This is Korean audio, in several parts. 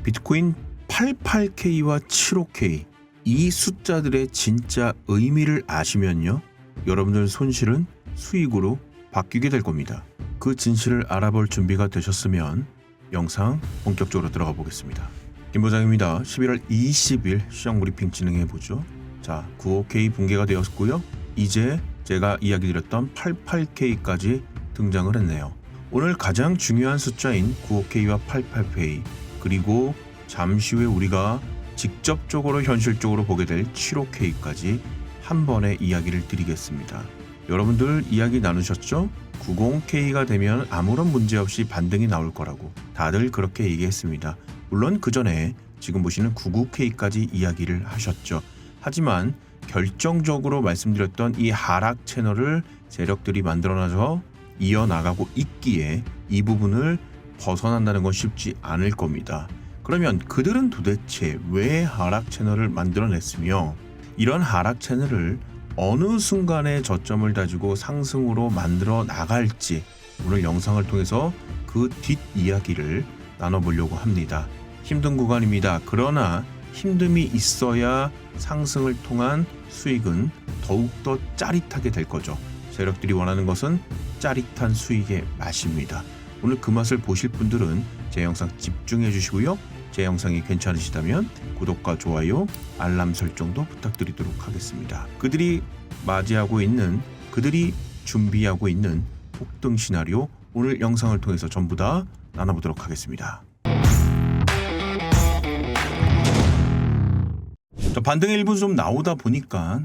비트코인 88K와 75K 이 숫자들의 진짜 의미를 아시면요, 여러분들 손실은 수익으로 바뀌게 될 겁니다. 그 진실을 알아볼 준비가 되셨으면 영상 본격적으로 들어가 보겠습니다. 김부장입니다. 11월 20일 시장 브리핑 진행해보죠. 자, 95K 붕괴가 되었고요. 이제 제가 이야기 드렸던 88K까지 등장을 했네요. 오늘 가장 중요한 숫자인 95K와 88K, 그리고 잠시 후에 우리가 직접적으로 현실적으로 보게 될 75K까지 한 번에 이야기를 드리겠습니다. 여러분들 이야기 나누셨죠? 90K가 되면 아무런 문제 없이 반등이 나올 거라고 다들 그렇게 얘기했습니다. 물론 그 전에 지금 보시는 99K까지 이야기를 하셨죠. 하지만 결정적으로 말씀드렸던 이 하락 채널을 세력들이 만들어놔서 이어나가고 있기에 이 부분을 벗어난다는 건 쉽지 않을 겁니다. 그러면 그들은 도대체 왜 하락 채널을 만들어냈으며 이런 하락 채널을 어느 순간에 저점을 다지고 상승으로 만들어 나갈지 오늘 영상을 통해서 그 뒷이야기를 나눠보려고 합니다. 힘든 구간입니다. 그러나 힘듦이 있어야 상승을 통한 수익은 더욱더 짜릿하게 될 거죠. 세력들이 원하는 것은 짜릿한 수익의 맛입니다. 오늘 그 맛을 보실 분들은 제 영상 집중해 주시고요. 제 영상이 괜찮으시다면 구독과 좋아요, 알람 설정도 부탁드리도록 하겠습니다. 그들이 맞이하고 있는, 그들이 준비하고 있는 폭등 시나리오 오늘 영상을 통해서 전부 다 나눠보도록 하겠습니다. 자, 반등의 일부 좀 나오다 보니까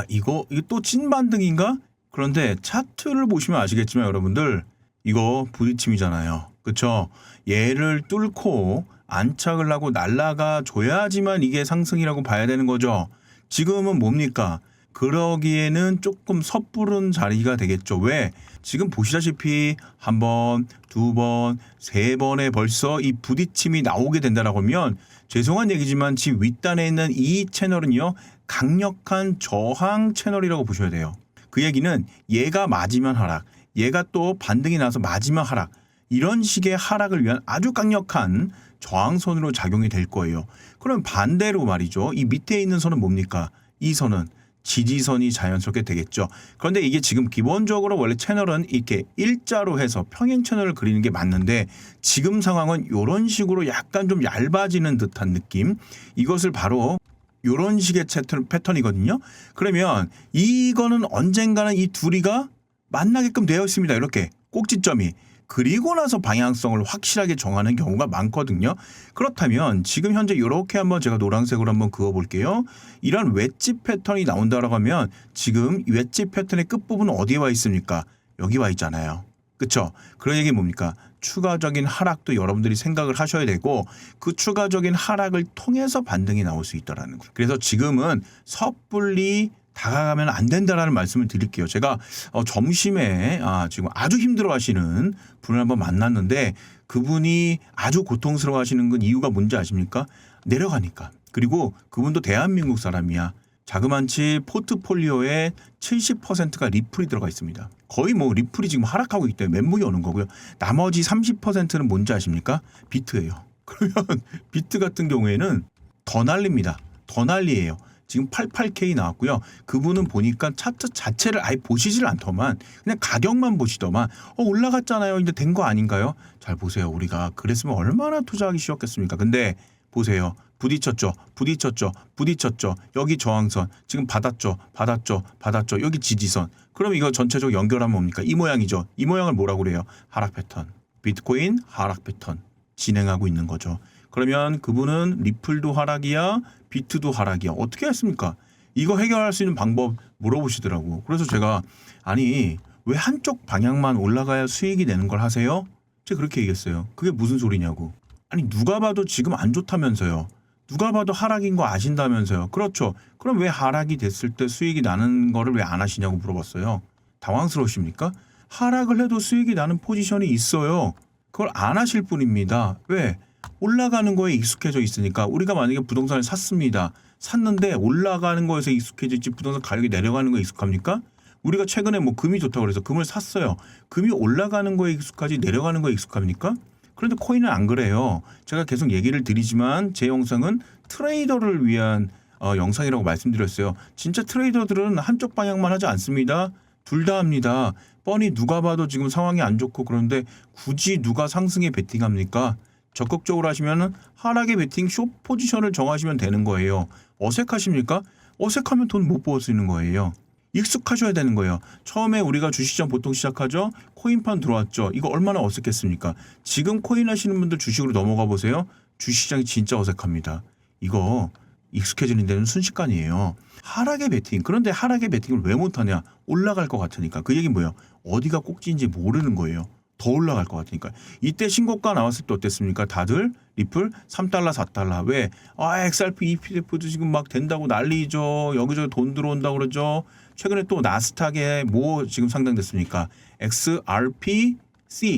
이거 또 찐반등인가? 그런데 차트를 보시면 아시겠지만 여러분들 이거 부딪힘이잖아요. 그쵸? 얘를 뚫고 안착을 하고 날아가 줘야지만 이게 상승이라고 봐야 되는 거죠. 지금은 뭡니까? 그러기에는 조금 섣부른 자리가 되겠죠. 왜? 지금 보시다시피 한 번, 두 번, 세 번에 벌써 이 부딪힘이 나오게 된다라고 하면 죄송한 얘기지만 지금 윗단에 있는 이 채널은요, 강력한 저항 채널이라고 보셔야 돼요. 그 얘기는 얘가 맞으면 하락, 얘가 또 반등이 나서 맞으면 하락, 이런 식의 하락을 위한 아주 강력한 저항선으로 작용이 될 거예요. 그럼 반대로 말이죠. 이 밑에 있는 선은 뭡니까? 이 선은 지지선이 자연스럽게 되겠죠. 그런데 이게 지금 기본적으로 원래 채널은 이렇게 일자로 해서 평행 채널을 그리는 게 맞는데 지금 상황은 이런 식으로 약간 좀 얇아지는 듯한 느낌. 이것을 바로 이런 식의 패턴이거든요. 그러면 이거는 언젠가는 이 둘이가 만나게끔 되어 있습니다. 이렇게 꼭지점이. 그리고 나서 방향성을 확실하게 정하는 경우가 많거든요. 그렇다면 지금 현재 이렇게 한번 제가 노란색으로 한번 그어볼게요. 이런 웨지 패턴이 나온다고 하면 지금 웨지 패턴의 끝부분은 어디에 와 있습니까? 여기 와 있잖아요. 그렇죠? 그런 얘기 뭡니까? 추가적인 하락도 여러분들이 생각을 하셔야 되고 그 추가적인 하락을 통해서 반등이 나올 수 있다라는 거. 그래서 지금은 섣불리 다가가면 안 된다라는 말씀을 드릴게요. 제가 점심에 지금 아주 힘들어하시는 분을 한번 만났는데 그분이 아주 고통스러워하시는 건 이유가 뭔지 아십니까? 내려가니까. 그리고 그분도 대한민국 사람이야. 자그만치 포트폴리오의 70%가 리플이 들어가 있습니다. 거의 뭐 리플이 지금 하락하고 있기 때문에 멘붕이 오는 거고요. 나머지 30%는 뭔지 아십니까? 비트예요. 그러면 비트 같은 경우에는 더 난립니다. 더 난리예요. 지금 88K 나왔고요. 그분은 보니까 차트 자체를 아예 보시질 않더만 그냥 가격만 보시더만 올라갔잖아요. 이제 된 거 아닌가요? 잘 보세요. 우리가 그랬으면 얼마나 투자하기 쉬웠겠습니까? 근데 보세요. 부딪혔죠. 여기 저항선. 지금 받았죠. 여기 지지선. 그럼 이거 전체적으로 연결하면 뭡니까? 이 모양이죠. 이 모양을 뭐라고 그래요? 하락 패턴. 비트코인 하락 패턴 진행하고 있는 거죠. 그러면 그분은 리플도 하락이야, 비트도 하락이야. 어떻게 했습니까? 이거 해결할 수 있는 방법 물어보시더라고. 그래서 제가 왜 한쪽 방향만 올라가야 수익이 되는 걸 하세요? 제가 그렇게 얘기했어요. 그게 무슨 소리냐고. 누가 봐도 지금 안 좋다면서요. 누가 봐도 하락인 거 아신다면서요. 그렇죠. 그럼 왜 하락이 됐을 때 수익이 나는 거를 왜 안 하시냐고 물어봤어요. 당황스러우십니까? 하락을 해도 수익이 나는 포지션이 있어요. 그걸 안 하실 뿐입니다. 왜? 올라가는 거에 익숙해져 있으니까. 우리가 만약에 부동산을 샀는데 올라가는 거에서 익숙해질지 부동산 가격이 내려가는 거에 익숙합니까? 우리가 최근에 금이 좋다고 그래서 금을 샀어요. 금이 올라가는 거에 익숙하지 내려가는 거에 익숙합니까? 그런데 코인은 안 그래요. 제가 계속 얘기를 드리지만 제 영상은 트레이더를 위한 영상이라고 말씀드렸어요. 진짜 트레이더들은 한쪽 방향만 하지 않습니다. 둘 다 합니다. 뻔히 누가 봐도 지금 상황이 안 좋고 그런데 굳이 누가 상승에 베팅합니까? 적극적으로 하시면은 하락에 베팅 숏 포지션을 정하시면 되는 거예요. 어색하십니까? 어색하면 돈 못 벌 수 있는 거예요. 익숙하셔야 되는 거예요. 처음에 우리가 주식시장 보통 시작하죠. 코인판 들어왔죠. 이거 얼마나 어색했습니까? 지금 코인 하시는 분들 주식으로 넘어가 보세요. 주식시장이 진짜 어색합니다. 이거 익숙해지는 데는 순식간이에요. 하락의 베팅. 그런데 하락의 베팅을 왜 못하냐? 올라갈 것 같으니까. 그 얘기는 뭐예요? 어디가 꼭지인지 모르는 거예요. 더 올라갈 것 같으니까. 이때 신고가 나왔을 때 어땠습니까? 다들 리플 3달러 4달러. 왜? XRP ETF도 지금 막 된다고 난리죠. 여기저기 돈 들어온다고 그러죠. 최근에 또 나스닥에 뭐 지금 상장됐습니까? XRPC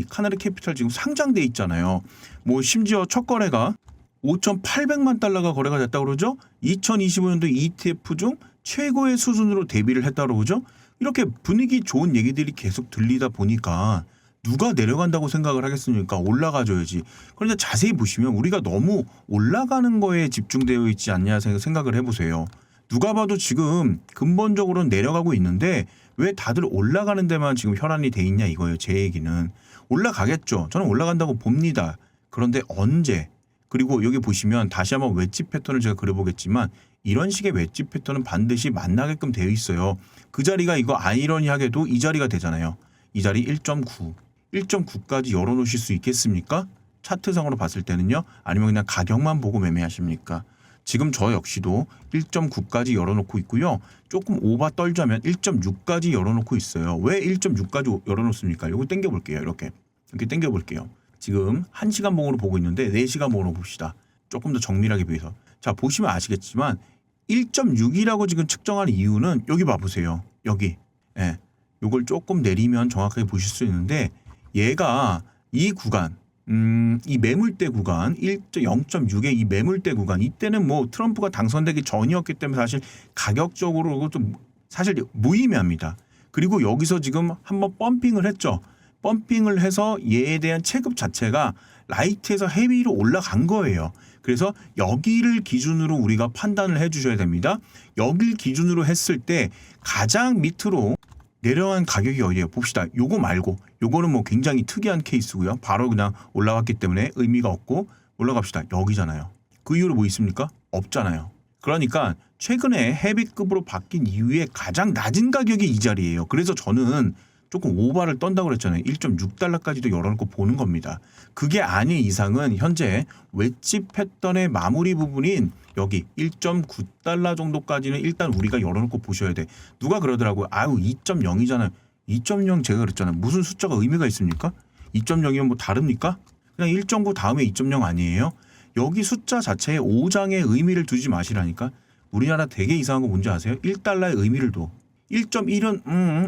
카나리 캐피탈 지금 상장돼 있잖아요. 뭐 심지어 첫 거래가 5,800만 달러가 거래가 됐다고 그러죠. 2025년도 ETF 중 최고의 수준으로 데뷔를 했다고 그러죠. 이렇게 분위기 좋은 얘기들이 계속 들리다 보니까 누가 내려간다고 생각을 하겠습니까? 올라가줘야지. 그런데 자세히 보시면 우리가 너무 올라가는 거에 집중되어 있지 않냐 생각을 해보세요. 누가 봐도 지금 근본적으로는 내려가고 있는데 왜 다들 올라가는 데만 지금 혈안이 돼 있냐 이거예요. 제 얘기는. 올라가겠죠. 저는 올라간다고 봅니다. 그런데 언제? 그리고 여기 보시면 다시 한번 웨지 패턴을 제가 그려보겠지만 이런 식의 웨지 패턴은 반드시 만나게끔 되어 있어요. 그 자리가 이거 아이러니하게도 이 자리가 되잖아요. 이 자리 1.9. 1.9까지 열어놓으실 수 있겠습니까? 차트상으로 봤을 때는요. 아니면 그냥 가격만 보고 매매하십니까? 지금 저 역시도 1.9까지 열어놓고 있고요. 조금 오바 떨자면 1.6까지 열어놓고 있어요. 왜 1.6까지 열어놓습니까? 이거 당겨볼게요. 이렇게 당겨볼게요. 지금 1시간 봉으로 보고 있는데 4시간 봉으로 봅시다. 조금 더 정밀하게 비해서. 자 보시면 아시겠지만 1.6이라고 지금 측정한 이유는 여기 봐보세요. 여기. 예. 요걸 조금 내리면 정확하게 보실 수 있는데 얘가 이 구간 이 매물대 구간 0.6의 이 매물대 구간 이때는 뭐 트럼프가 당선되기 전이었기 때문에 사실 가격적으로 좀 사실 무의미합니다. 그리고 여기서 지금 한번 펌핑을 했죠. 펌핑을 해서 얘에 대한 체급 자체가 라이트에서 헤비로 올라간 거예요. 그래서 여기를 기준으로 우리가 판단을 해주셔야 됩니다. 여기를 기준으로 했을 때 가장 밑으로 내려간 가격이 어디예요? 봅시다. 요거 말고 요거는 뭐 굉장히 특이한 케이스고요. 바로 그냥 올라갔기 때문에 의미가 없고 올라갑시다. 여기잖아요. 그 이후로 뭐 있습니까? 없잖아요. 그러니까 최근에 헤비급으로 바뀐 이후에 가장 낮은 가격이 이 자리예요. 그래서 저는 조금 오바를 떤다고 그랬잖아요. 1.6달러까지도 열어놓고 보는 겁니다. 그게 아닌 이상은 현재 웨지 패턴의 마무리 부분인 여기 1.9달러 정도까지는 일단 우리가 열어놓고 보셔야 돼. 누가 그러더라고요. 2.0이잖아요. 2.0 제가 그랬잖아요. 무슨 숫자가 의미가 있습니까? 2.0이면 뭐 다릅니까? 그냥 1.9 다음에 2.0 아니에요? 여기 숫자 자체에 5장의 의미를 두지 마시라니까. 우리나라 되게 이상한 거 뭔지 아세요? 1달러의 의미를 둬. 1.1은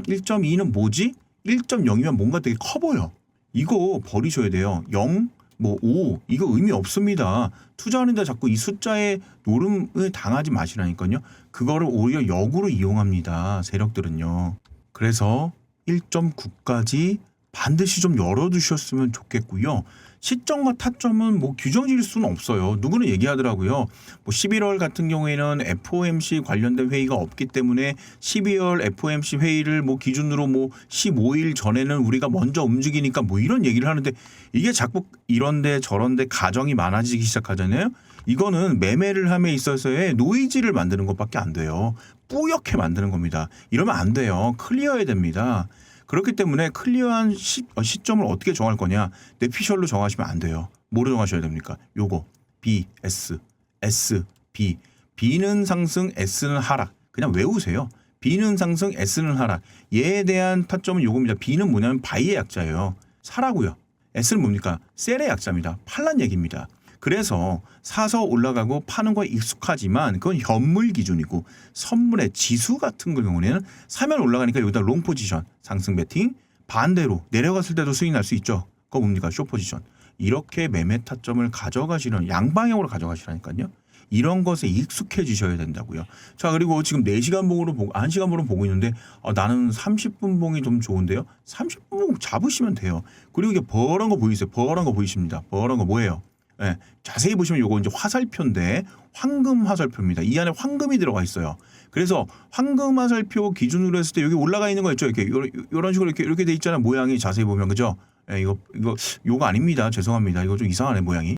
1.2는 뭐지? 1.0이면 뭔가 되게 커 보여. 이거 버리셔야 돼요. 0, 뭐 5 이거 의미 없습니다. 투자하는데 자꾸 이 숫자에 노름을 당하지 마시라니까요. 그거를 오히려 역으로 이용합니다. 세력들은요. 그래서 1.9까지 반드시 좀 열어두셨으면 좋겠고요. 시점과 타점은 뭐 규정 지을 수는 없어요. 누구는 얘기하더라고요. 뭐 11월 같은 경우에는 FOMC 관련된 회의가 없기 때문에 12월 FOMC 회의를 뭐 기준으로 뭐 15일 전에는 우리가 먼저 움직이니까 뭐 이런 얘기를 하는데 이게 자꾸 이런데 저런데 가정이 많아지기 시작하잖아요. 이거는 매매를 함에 있어서의 노이즈를 만드는 것밖에 안 돼요. 뿌옇게 만드는 겁니다. 이러면 안 돼요. 클리어해야 됩니다. 그렇기 때문에 클리어한 시점을 어떻게 정할 거냐. 뇌피셜로 정하시면 안 돼요. 뭐로 정하셔야 됩니까? 요거 B, S, S, B. B는 상승, S는 하락. 그냥 외우세요. B는 상승, S는 하락. 얘에 대한 타점은 요겁니다. B는 뭐냐면 바이의 약자예요. 사라고요. S는 뭡니까? 셀의 약자입니다. 팔란 얘기입니다. 그래서 사서 올라가고 파는 거에 익숙하지만 그건 현물 기준이고 선물의 지수 같은 경우에는 사면 올라가니까 여기다 롱 포지션 상승 베팅 반대로 내려갔을 때도 수익 날 수 있죠. 그거 뭡니까? 숏 포지션. 이렇게 매매 타점을 가져가시는 양방향으로 가져가시라니까요. 이런 것에 익숙해지셔야 된다고요. 자, 그리고 지금 4시간 봉으로 보고 1시간 봉으로 보고 있는데 나는 30분 봉이 좀 좋은데요. 30분 봉 잡으시면 돼요. 그리고 이게 버런 거 보이세요? 버런 거 보이십니다. 버런 거 뭐예요? 예, 자세히 보시면 요거 이제 화살표인데 황금 화살표입니다. 이 안에 황금이 들어가 있어요. 그래서 황금 화살표 기준으로 했을 때 여기 올라가 있는 거 있죠? 이렇게 요런 식으로 이렇게 돼 있잖아요. 모양이 자세히 보면 그죠? 예, 요거 아닙니다. 죄송합니다. 이거 좀 이상하네 모양이.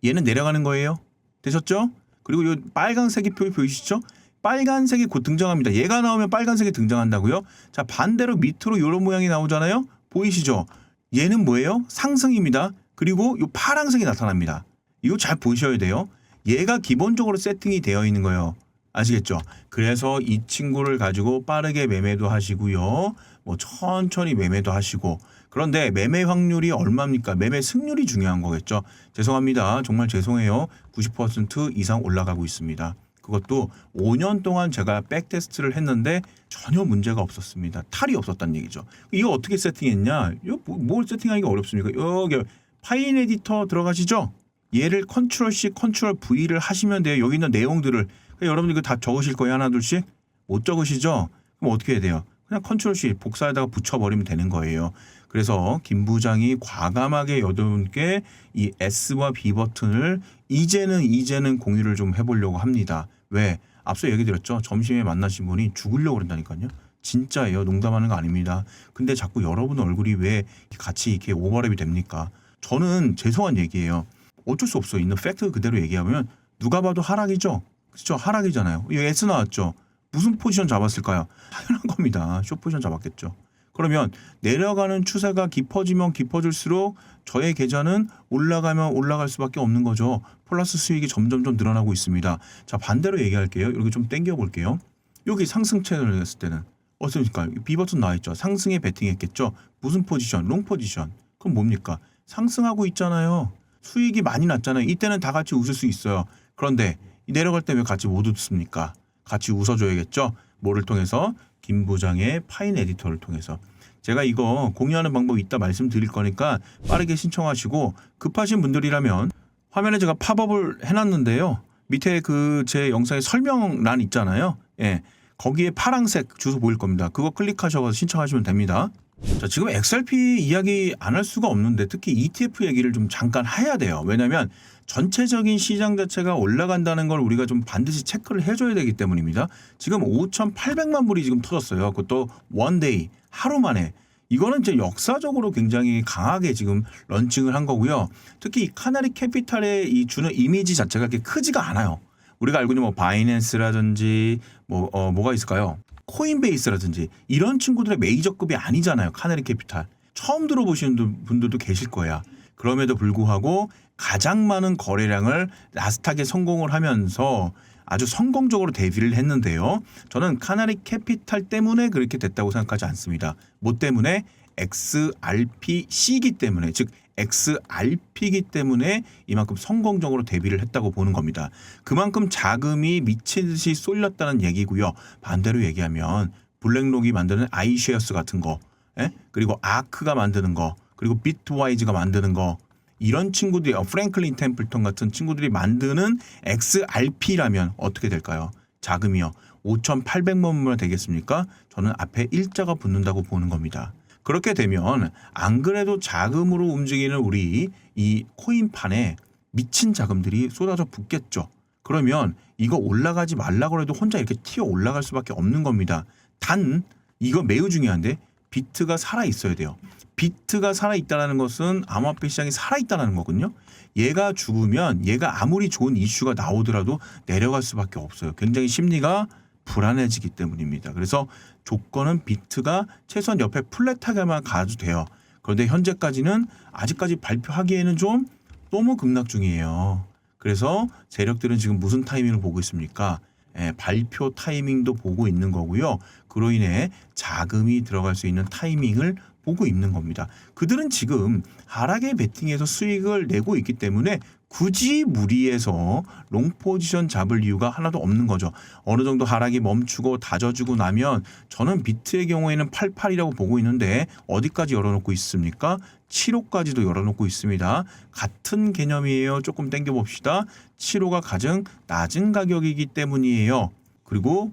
얘는 내려가는 거예요. 되셨죠? 그리고 요 빨간색이 표 보이시죠? 빨간색이 곧 등장합니다. 얘가 나오면 빨간색이 등장한다고요? 자, 반대로 밑으로 요런 모양이 나오잖아요. 보이시죠? 얘는 뭐예요? 상승입니다. 그리고 요 파란색이 나타납니다. 이거 잘 보셔야 돼요. 얘가 기본적으로 세팅이 되어 있는 거예요. 아시겠죠? 그래서 이 친구를 가지고 빠르게 매매도 하시고요. 뭐 천천히 매매도 하시고. 그런데 매매 확률이 얼마입니까? 매매 승률이 중요한 거겠죠. 죄송합니다. 정말 죄송해요. 90% 이상 올라가고 있습니다. 그것도 5년 동안 제가 백테스트를 했는데 전혀 문제가 없었습니다. 탈이 없었다는 얘기죠. 이거 어떻게 세팅했냐? 이거 뭘 세팅하기가 어렵습니까? 여기 파인 에디터 들어가시죠? 얘를 컨트롤 C, 컨트롤 V를 하시면 돼요. 여기 있는 내용들을. 그러니까 여러분들 이거 다 적으실 거예요. 하나 둘씩. 못 적으시죠? 그럼 어떻게 해야 돼요? 그냥 컨트롤 C 복사에다가 붙여버리면 되는 거예요. 그래서 김 부장이 과감하게 여러분께 이 S와 B 버튼을 이제는 공유를 좀 해보려고 합니다. 왜? 앞서 얘기 드렸죠. 점심에 만나신 분이 죽으려고 그런다니까요. 진짜예요. 농담하는 거 아닙니다. 근데 자꾸 여러분 얼굴이 왜 같이 이렇게 오버랩이 됩니까? 저는 죄송한 얘기예요. 어쩔 수 없어요. 있는 팩트 그대로 얘기하면 누가 봐도 하락이죠. 그렇죠? 하락이잖아요. 여기 S 나왔죠. 무슨 포지션 잡았을까요? 당연한 겁니다. 숏 포지션 잡았겠죠. 그러면 내려가는 추세가 깊어지면 깊어질수록 저의 계좌는 올라가면 올라갈 수밖에 없는 거죠. 플러스 수익이 점점점 늘어나고 있습니다. 자, 반대로 얘기할게요. 여기 좀 당겨 볼게요. 여기 상승 채널을 했을 때는 어떻습니까? B 버튼 나와 있죠. 상승에 베팅했겠죠. 무슨 포지션? 롱 포지션. 그럼 뭡니까? 상승하고 있잖아요. 수익이 많이 났잖아요. 이때는 다 같이 웃을 수 있어요. 그런데 내려갈 때 왜 같이 못 웃습니까? 같이 웃어줘야겠죠. 뭐를 통해서? 김 부장의 파인 에디터를 통해서. 제가 이거 공유하는 방법 이따 말씀드릴 거니까 빠르게 신청하시고, 급하신 분들이라면 화면에 제가 팝업을 해놨는데요. 밑에 그 제 영상의 설명란 있잖아요. 예, 거기에 파란색 주소 보일 겁니다. 그거 클릭하셔서 신청하시면 됩니다. 자, 지금 XRP 이야기 안 할 수가 없는데 특히 ETF 얘기를 좀 잠깐 해야 돼요. 왜냐하면 전체적인 시장 자체가 올라간다는 걸 우리가 좀 반드시 체크를 해줘야 되기 때문입니다. 지금 5,800만 불이 지금 터졌어요. 그것도 원데이 하루 만에. 이거는 이제 역사적으로 굉장히 강하게 지금 런칭을 한 거고요. 특히 이 카나리 캐피탈의 이 주는 이미지 자체가 그렇게 크지가 않아요. 우리가 알고 있는 뭐 바이낸스라든지 뭐가 있을까요? 코인베이스라든지 이런 친구들의 메이저급이 아니잖아요. 카나리 캐피탈. 처음 들어보시는 분들도 계실 거야. 그럼에도 불구하고 가장 많은 거래량을 나스닥에 성공을 하면서 아주 성공적으로 데뷔를 했는데요. 저는 카나리 캐피탈 때문에 그렇게 됐다고 생각하지 않습니다. 뭐 때문에? XRPC이기 때문에, 즉 XRP이기 때문에 이만큼 성공적으로 데뷔를 했다고 보는 겁니다. 그만큼 자금이 미친 듯이 쏠렸다는 얘기고요. 반대로 얘기하면 블랙록이 만드는 아이쉐어스 같은 거, 그리고 아크가 만드는 거, 그리고 비트와이즈가 만드는 거, 이런 친구들이 프랭클린 템플턴 같은 친구들이 만드는 XRP라면 어떻게 될까요? 자금이요. 5,800만 불 되겠습니까? 저는 앞에 일자가 붙는다고 보는 겁니다. 그렇게 되면 안 그래도 자금으로 움직이는 우리 이 코인판에 미친 자금들이 쏟아져 붙겠죠. 그러면 이거 올라가지 말라고 해도 혼자 이렇게 튀어 올라갈 수밖에 없는 겁니다. 단 이거 매우 중요한데 비트가 살아 있어야 돼요. 비트가 살아있다는 것은 암호화폐 시장이 살아있다는 거거든요. 얘가 죽으면 얘가 아무리 좋은 이슈가 나오더라도 내려갈 수밖에 없어요. 굉장히 심리가 불안해지기 때문입니다. 그래서 조건은 비트가 최소한 옆에 플랫하게만 가도 돼요. 그런데 현재까지는 아직까지 발표하기에는 좀 너무 급락 중이에요. 그래서 세력들은 지금 무슨 타이밍을 보고 있습니까? 발표 타이밍도 보고 있는 거고요. 그로 인해 자금이 들어갈 수 있는 타이밍을 보고 있는 겁니다. 그들은 지금 하락의 베팅에서 수익을 내고 있기 때문에 굳이 무리해서 롱 포지션 잡을 이유가 하나도 없는 거죠. 어느 정도 하락이 멈추고 다져주고 나면 저는 비트의 경우에는 88이라고 보고 있는데 어디까지 열어놓고 있습니까? 7호까지도 열어놓고 있습니다. 같은 개념이에요. 조금 당겨봅시다. 7호가 가장 낮은 가격이기 때문이에요. 그리고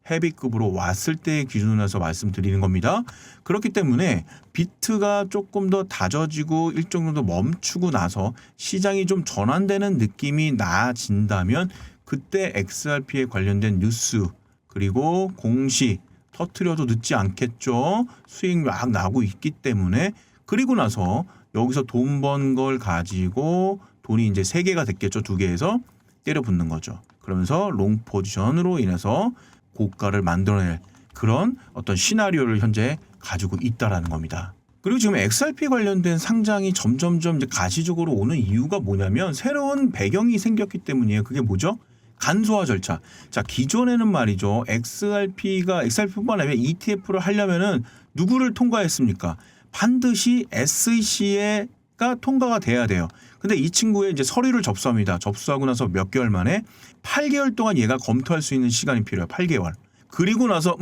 헤비급으로 왔을 때의 기준으로 해서 말씀드리는 겁니다. 그렇기 때문에 비트가 조금 더 다져지고 일정 정도 멈추고 나서 시장이 좀 전환되는 느낌이 나아진다면 그때 XRP에 관련된 뉴스 그리고 공시 터트려도 늦지 않겠죠. 수익 막 나고 있기 때문에 그리고 나서 여기서 돈 번 걸 가지고 돈이 이제 3개가 됐겠죠. 2개에서 때려 붙는 거죠. 그러면서 롱 포지션으로 인해서 고가를 만들어낼 그런 어떤 시나리오를 현재 가지고 있다라는 겁니다. 그리고 지금 XRP 관련된 상장이 점점점 이제 가시적으로 오는 이유가 뭐냐면 새로운 배경이 생겼기 때문이에요. 그게 뭐죠? 간소화 절차. 자, 기존에는 말이죠. XRP뿐만 아니라 ETF를 하려면은 누구를 통과했습니까? 반드시 SEC가 통과가 돼야 돼요. 근데 이 친구의 이제 서류를 접수합니다. 접수하고 나서 몇 개월 만에 8개월 동안 얘가 검토할 수 있는 시간이 필요해요. 8개월. 그리고 나서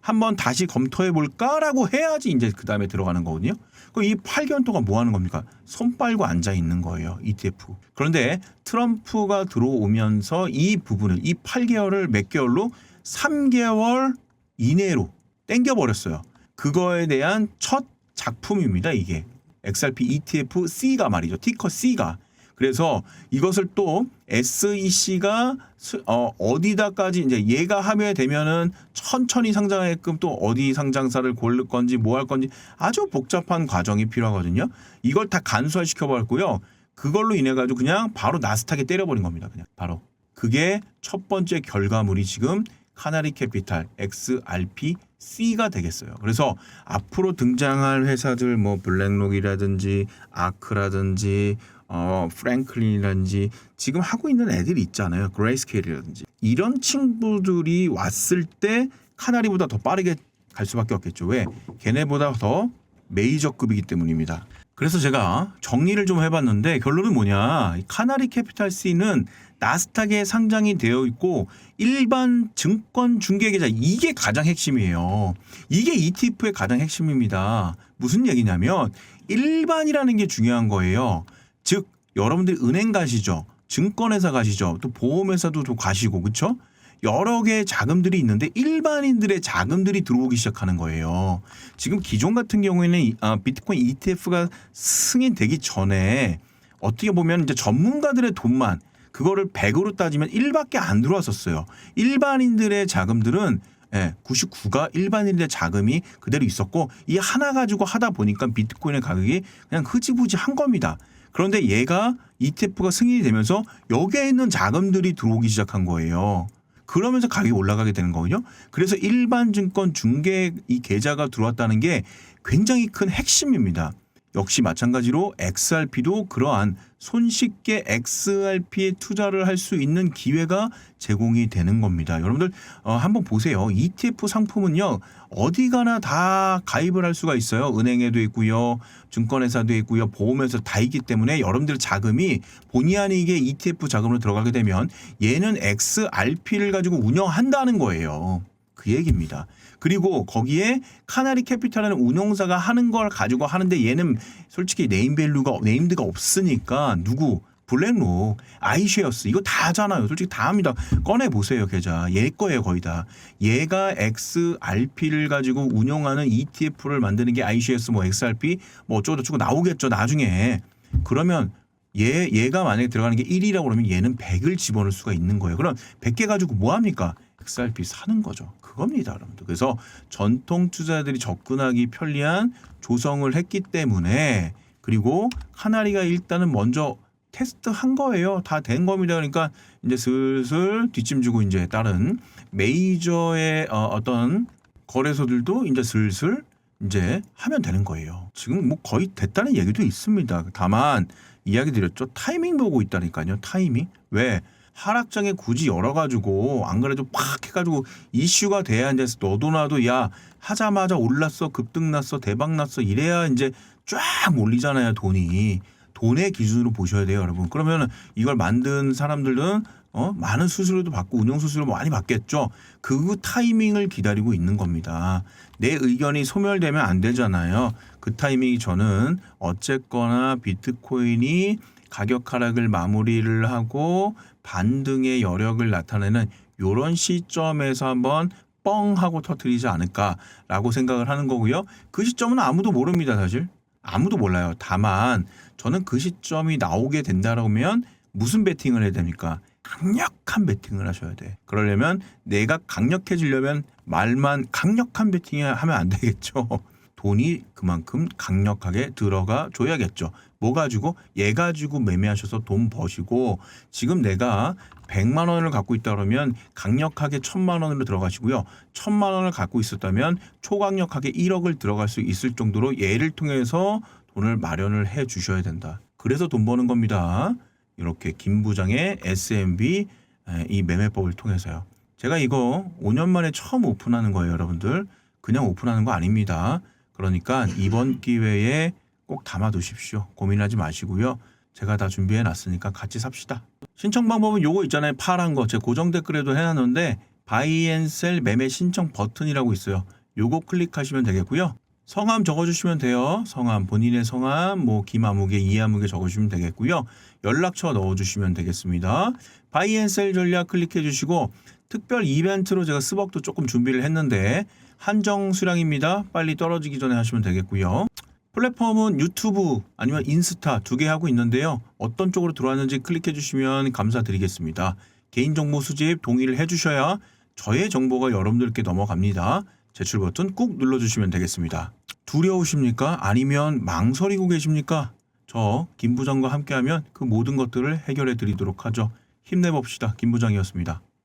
한번 다시 검토해 볼까라고 해야지 이제 그다음에 들어가는 거거든요. 그럼 이 8개월 동안 뭐 하는 겁니까? 손 빨고 앉아 있는 거예요. ETF. 그런데 트럼프가 들어오면서 이 부분을 이 8개월을 몇 개월로 3개월 이내로 땡겨 버렸어요. 그거에 대한 첫 작품입니다. 이게 XRP ETF C가 말이죠. 티커 C가. 그래서 이것을 또 SEC가 어디다까지 이제 얘가 하면 되면은 천천히 상장하게끔 또 어디 상장사를 고를 건지 뭐 할 건지 아주 복잡한 과정이 필요하거든요. 이걸 다 간소화시켜 버렸고요. 그걸로 인해 가지고 그냥 바로 나스닥에 때려버린 겁니다. 그냥 바로. 그게 첫 번째 결과물이 지금 카나리 캐피탈 XRP C가 되겠어요. 그래서 앞으로 등장할 회사들 블랙록이라든지 아크라든지 프랭클린이라든지 지금 하고 있는 애들이 있잖아요. 그레이스케일이라든지 이런 친구들이 왔을 때 카나리보다 더 빠르게 갈 수밖에 없겠죠. 왜? 걔네보다 더 메이저급이기 때문입니다. 그래서 제가 정리를 좀 해봤는데 결론은 뭐냐? 카나리 캐피탈 C는 나스닥에 상장이 되어 있고 일반 증권 중개 계좌 이게 가장 핵심이에요. 이게 ETF의 가장 핵심입니다. 무슨 얘기냐면 일반이라는 게 중요한 거예요. 즉 여러분들이 은행 가시죠. 증권회사 가시죠. 또 보험회사도 또 가시고 그렇죠? 여러 개의 자금들이 있는데 일반인들의 자금들이 들어오기 시작하는 거예요. 지금 기존 같은 경우에는 비트코인 ETF가 승인되기 전에 어떻게 보면 이제 전문가들의 돈만 그거를 100으로 따지면 1밖에 안 들어왔었어요. 일반인들의 자금들은 99가 일반인들의 자금이 그대로 있었고 이 하나 가지고 하다 보니까 비트코인의 가격이 그냥 흐지부지한 겁니다. 그런데 얘가 ETF가 승인이 되면서 여기에 있는 자금들이 들어오기 시작한 거예요. 그러면서 가격이 올라가게 되는 거거든요. 그래서 일반 증권 중개 이 계좌가 들어왔다는 게 굉장히 큰 핵심입니다. 역시 마찬가지로 XRP도 그러한 손쉽게 XRP에 투자를 할 수 있는 기회가 제공이 되는 겁니다. 여러분들 한번 보세요. ETF 상품은요. 어디 가나 다 가입을 할 수가 있어요. 은행에도 있고요. 증권회사도 있고요. 보험회사 다 있기 때문에 여러분들 자금이 본의 아니게 ETF 자금으로 들어가게 되면 얘는 XRP를 가지고 운영한다는 거예요. 그 얘기입니다. 그리고 거기에 카나리 캐피탈이라는 운용사가 하는 걸 가지고 하는데 얘는 솔직히 네임드가 없으니까 누구 블랙록, 아이쉐어스 이거 다 하잖아요. 솔직히 다 합니다. 꺼내 보세요 계좌. 얘 거예요 거의 다. 얘가 XRP를 가지고 운영하는 ETF를 만드는 게 아이쉐어스 XRP 어쩌고저쩌고 나오겠죠 나중에. 그러면 얘가 만약에 들어가는 게 1이라고 그러면 얘는 100을 집어넣을 수가 있는 거예요. 그럼 100개 가지고 뭐 합니까? XRP 사는 거죠. 그겁니다, 여러분들. 그래서 전통 투자자들이 접근하기 편리한 조성을 했기 때문에 그리고 카나리가 일단은 먼저 테스트한 거예요. 다 된 겁니다. 그러니까 이제 슬슬 뒷짐지고 이제 다른 메이저의 어떤 거래소들도 이제 슬슬 이제 하면 되는 거예요. 지금 거의 됐다는 얘기도 있습니다. 다만 이야기 드렸죠. 타이밍 보고 있다니까요. 타이밍. 왜? 하락장에 굳이 열어가지고 안 그래도 팍 해가지고 이슈가 돼야 이제 너도 나도 야 하자마자 올랐어 급등 났어 대박 났어 이래야 이제 쫙 몰리잖아요 돈이. 돈의 기준으로 보셔야 돼요 여러분. 그러면 이걸 만든 사람들은 많은 수수료도 받고 운영 수수료 많이 받겠죠. 그 타이밍을 기다리고 있는 겁니다. 내 의견이 소멸되면 안 되잖아요. 그 타이밍이 저는 어쨌거나 비트코인이 가격 하락을 마무리를 하고 반등의 여력을 나타내는 이런 시점에서 한번 뻥 하고 터뜨리지 않을까라고 생각을 하는 거고요. 그 시점은 아무도 모릅니다 사실. 아무도 몰라요. 다만 저는 그 시점이 나오게 된다라면 무슨 베팅을 해야 됩니까? 강력한 베팅을 하셔야 돼. 그러려면 내가 강력해지려면 말만 강력한 베팅을 하면 안 되겠죠. 돈이 그만큼 강력하게 들어가 줘야겠죠. 뭐 가지고? 얘 가지고 매매하셔서 돈 버시고 지금 내가 100만 원을 갖고 있다 그러면 강력하게 1000만 원으로 들어가시고요. 1000만 원을 갖고 있었다면 초강력하게 1억을 들어갈 수 있을 정도로 얘를 통해서 돈을 마련을 해 주셔야 된다. 그래서 돈 버는 겁니다. 이렇게 김 부장의 SMB 이 매매법을 통해서요. 제가 이거 5년 만에 처음 오픈하는 거예요, 여러분들. 그냥 오픈하는 거 아닙니다. 그러니까 이번 기회에 꼭 담아두십시오. 고민하지 마시고요. 제가 다 준비해 놨으니까 같이 삽시다. 신청 방법은 요거 있잖아요. 파란 거. 제 고정 댓글에도 해놨는데 바이앤셀 매매 신청 버튼이라고 있어요. 요거 클릭하시면 되겠고요. 성함 적어주시면 돼요. 성함, 본인의 성함, 뭐 김아무개, 이아무개 적어주시면 되겠고요. 연락처 넣어주시면 되겠습니다. 바이앤셀 전략 클릭해 주시고 특별 이벤트로 제가 스벅도 조금 준비를 했는데 한정 수량입니다. 빨리 떨어지기 전에 하시면 되겠고요. 플랫폼은 유튜브 아니면 인스타 2개 하고 있는데요. 어떤 쪽으로 들어왔는지 클릭해 주시면 감사드리겠습니다. 개인정보 수집 동의를 해주셔야 저의 정보가 여러분들께 넘어갑니다. 제출 버튼 꾹 눌러주시면 되겠습니다. 두려우십니까? 아니면 망설이고 계십니까? 저 김 부장과 함께하면 그 모든 것들을 해결해 드리도록 하죠. 힘내봅시다. 김 부장이었습니다.